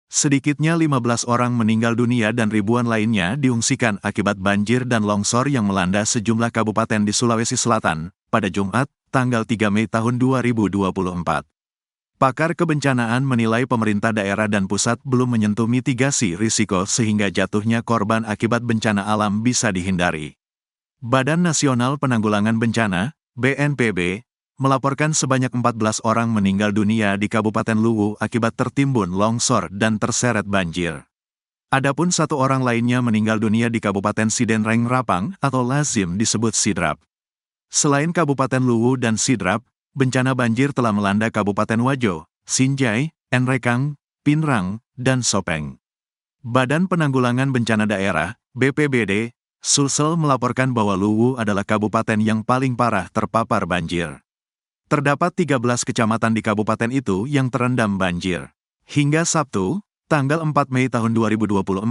Sedikitnya 15 orang meninggal dunia dan ribuan lainnya diungsikan akibat banjir dan longsor yang melanda sejumlah kabupaten di Sulawesi Selatan, pada Jumat, tanggal 3 Mei tahun 2024. Pakar kebencanaan menilai pemerintah daerah dan pusat belum menyentuh mitigasi risiko sehingga jatuhnya korban akibat bencana alam bisa dihindari. Badan Nasional Penanggulangan Bencana, BNPB, melaporkan sebanyak 14 orang meninggal dunia di Kabupaten Luwu akibat tertimbun longsor dan terseret banjir. Adapun satu orang lainnya meninggal dunia di Kabupaten Sidenreng Rapang atau lazim disebut Sidrap. Selain Kabupaten Luwu dan Sidrap, bencana banjir telah melanda Kabupaten Wajo, Sinjai, Enrekang, Pinrang, dan Sopeng. Badan Penanggulangan Bencana Daerah, BPBD, Sulsel melaporkan bahwa Luwu adalah kabupaten yang paling parah terpapar banjir. Terdapat 13 kecamatan di kabupaten itu yang terendam banjir. Hingga Sabtu, tanggal 4 Mei tahun 2024,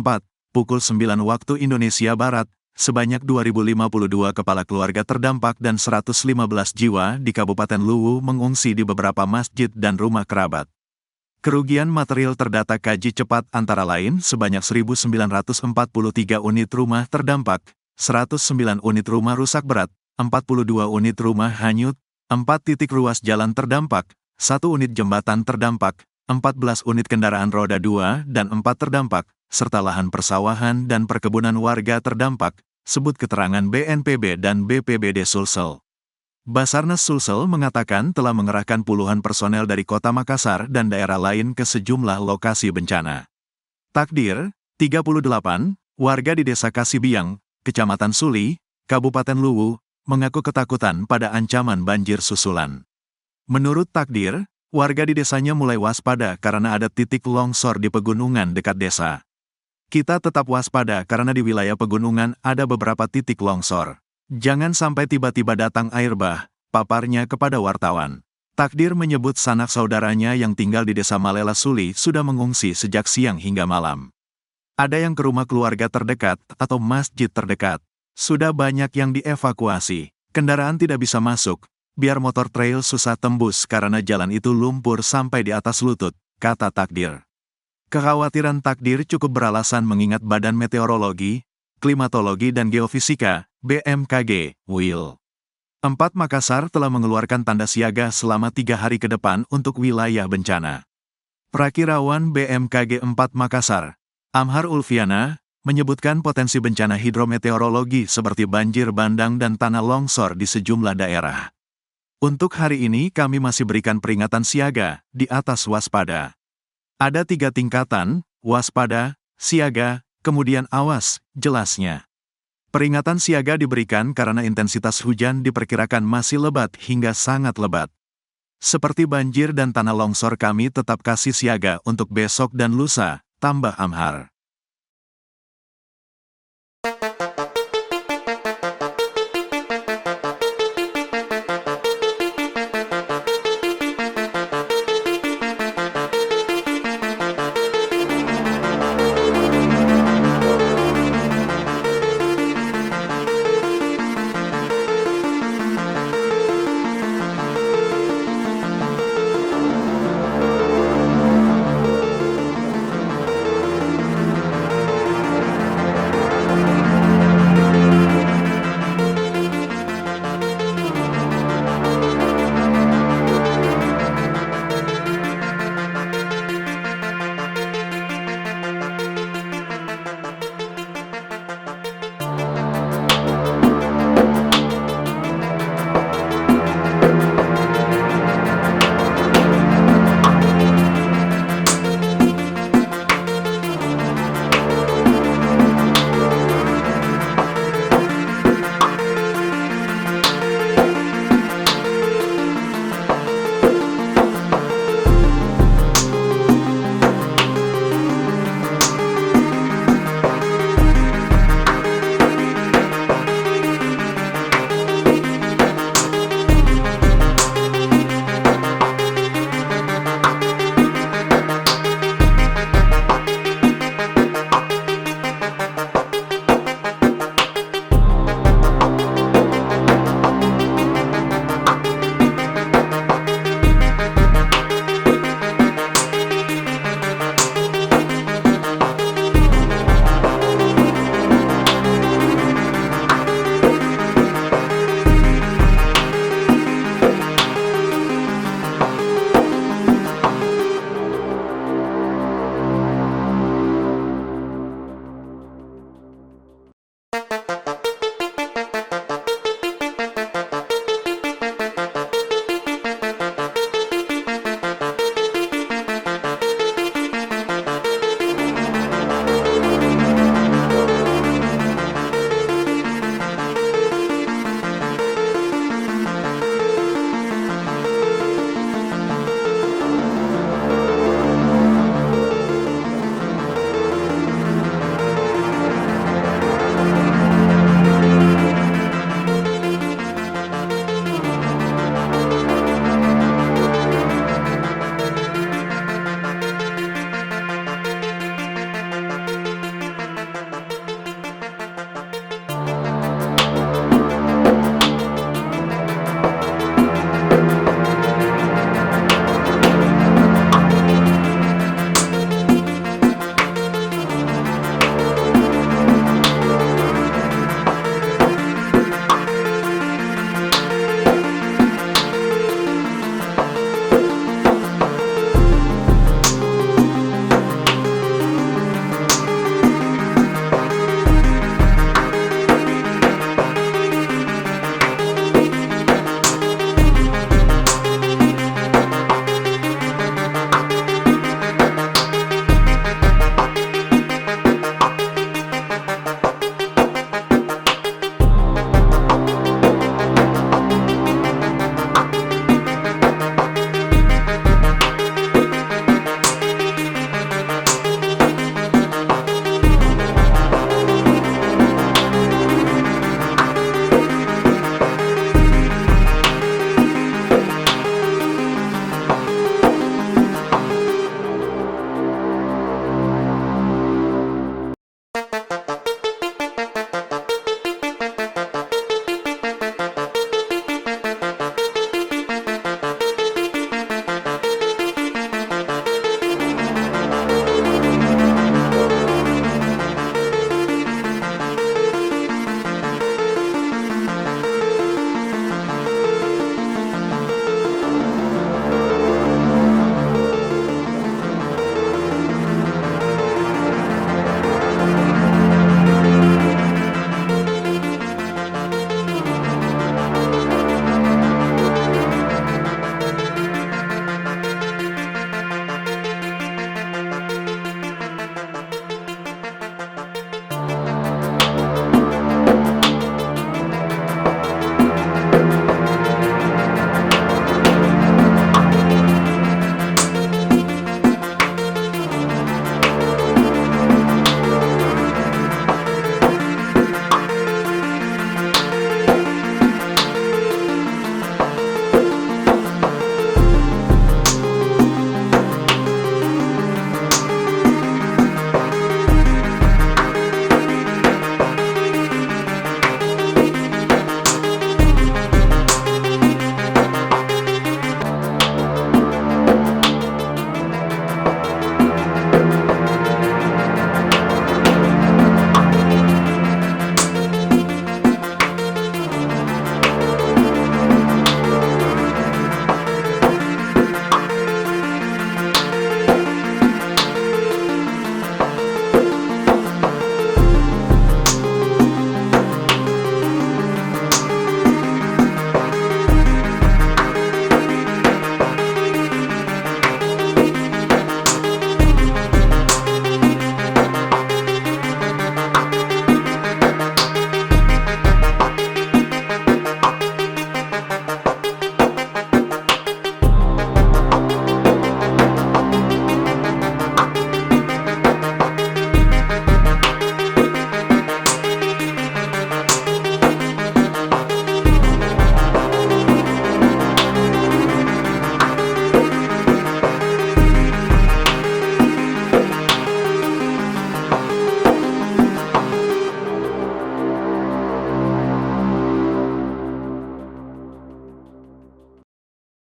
pukul 9 waktu Indonesia Barat, sebanyak 2.052 kepala keluarga terdampak dan 115 jiwa di Kabupaten Luwu mengungsi di beberapa masjid dan rumah kerabat. Kerugian material terdata kaji cepat antara lain sebanyak 1.943 unit rumah terdampak, 109 unit rumah rusak berat, 42 unit rumah hanyut, 4 titik ruas jalan terdampak, 1 unit jembatan terdampak, 14 unit kendaraan roda 2 dan 4 terdampak, serta lahan persawahan dan perkebunan warga terdampak, sebut keterangan BNPB dan BPBD Sulsel. Basarnas Sulsel mengatakan telah mengerahkan puluhan personel dari Kota Makassar dan daerah lain ke sejumlah lokasi bencana. Takdir, 38, warga di Desa Kasibiang, Kecamatan Suli, Kabupaten Luwu, mengaku ketakutan pada ancaman banjir susulan. Menurut Takdir, warga di desanya mulai waspada karena ada titik longsor di pegunungan dekat desa. Kita tetap waspada karena di wilayah pegunungan ada beberapa titik longsor. Jangan sampai tiba-tiba datang air bah, paparnya kepada wartawan. Takdir menyebut sanak saudaranya yang tinggal di Desa Malela Suli sudah mengungsi sejak siang hingga malam. Ada yang ke rumah keluarga terdekat atau masjid terdekat. Sudah banyak yang dievakuasi. Kendaraan tidak bisa masuk, biar motor trail susah tembus karena jalan itu lumpur sampai di atas lutut, kata Takdir. Kekhawatiran Takdir cukup beralasan mengingat Badan Meteorologi, Klimatologi dan Geofisika, BMKG, WIL. 4 Makassar telah mengeluarkan tanda siaga selama 3 hari ke depan untuk wilayah bencana. Prakirawan BMKG 4 Makassar, Amhar Ulfiana, menyebutkan potensi bencana hidrometeorologi seperti banjir bandang dan tanah longsor di sejumlah daerah. Untuk hari ini kami masih berikan peringatan siaga, di atas waspada. Ada 3 tingkatan, waspada, siaga, kemudian awas, jelasnya. Peringatan siaga diberikan karena intensitas hujan diperkirakan masih lebat hingga sangat lebat. Seperti banjir dan tanah longsor kami tetap kasih siaga untuk besok dan lusa, tambah Amhar.